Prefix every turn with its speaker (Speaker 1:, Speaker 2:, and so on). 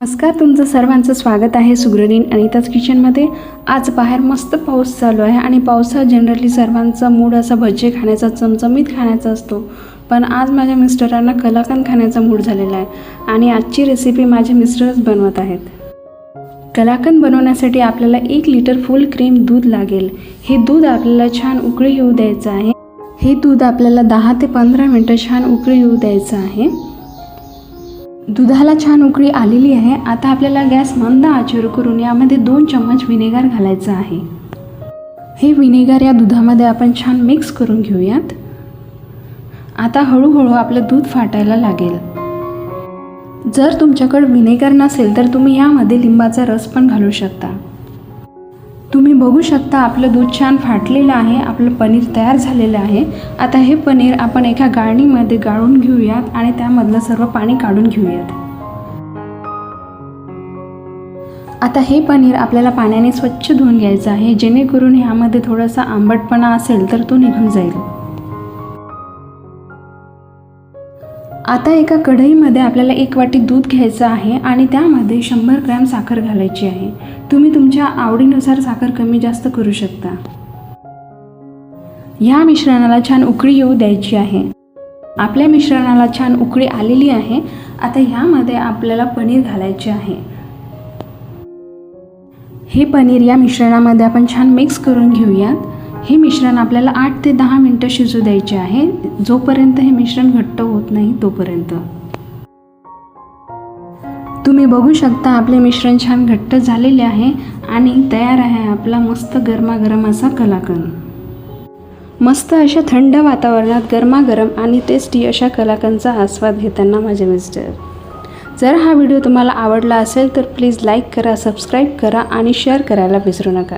Speaker 1: नमस्कार, तुमचं सर्वांचं स्वागत आहे सुगरणीन अनिताज किचनमध्ये। आज बाहेर मस्त पाऊस चालू आहे आणि पावसात जनरली सर्वांचा मूड असा भजी खाण्याचा, चमचमीत खाण्याचा असतो। पण आज माझ्या मिस्टरांना कलाकंद खाण्याचा मूड झालेला आहे आणि आजची रेसिपी माझे मिस्टरच बनवत आहेत। कलाकंद बनवण्यासाठी आपल्याला 1 लिटर फुल क्रीम दूध लागेल। हे दूध आपल्याला छान उकळी येऊ द्यायचं आहे। हे दूध आपल्याला 10 ते 15 मिनिटं छान उकळी येऊ द्यायचं आहे। दुधाला छान उकळी आलेली आहे। आता आपल्याला गॅस मंद आचेवर करून यामध्ये 2 चम्मच व्हिनेगर घालायचं आहे। हे व्हिनेगर या दुधामध्ये आपण छान मिक्स करून घेऊयात। आता हळूहळू आपलं दूध फाटायला लागेल। जर तुमच्याकडे व्हिनेगर नसेल तर तुम्ही यामध्ये लिंबाचा रस पण घालू शकता। तुम्ही बघू शकता आपलं दूध छान फाटलेलं आहे, आपलं पनीर तयार झालेलं आहे। आता हे पनीर आपण एका गाळणीमध्ये गाळून घेऊयात आणि त्यामधलं सर्व पाणी काढून घेऊयात। आता हे पनीर आपल्याला पाण्याने स्वच्छ धुवून घ्यायचं आहे, जेणेकरून ह्यामध्ये थोडासा आंबटपणा असेल तर तो निघून जाईल। आता एका कढईमध्ये आपल्याला 1 वाटी दूध घ्यायचं आहे आणि त्यामध्ये 100 ग्रॅम साखर घालायची आहे। तुम्ही तुमच्या आवडीनुसार साखर कमी जास्त करू शकता। या मिश्रणाला छान उकळी येऊ द्यायची आहे। आपल्या मिश्रणाला छान उकळी आलेली आहे। आता ह्यामध्ये आपल्याला पनीर घालायचे आहे। हे पनीर या मिश्रणामध्ये आपण छान मिक्स करून घेऊयात। हे मिश्रण आपल्याला 8 ते 10 मिनिटं शिजू द्यायचे आहे, जोपर्यंत हे मिश्रण घट्ट होत नाही तोपर्यंत। तुम्ही बघू शकता आपले मिश्रण छान घट्ट झालेले आहे आणि तयार आहे आपला मस्त गरमागरम असा कलाकंद। मस्त अशा थंड वातावरणात गरमागरम आणि टेस्टी अशा कलाकंदचा आस्वाद घेताना माझे मिस्टर। जर हा व्हिडिओ तुम्हाला आवडला असेल तर प्लीज लाईक करा, सबस्क्राईब करा आणि शेअर करायला विसरू नका।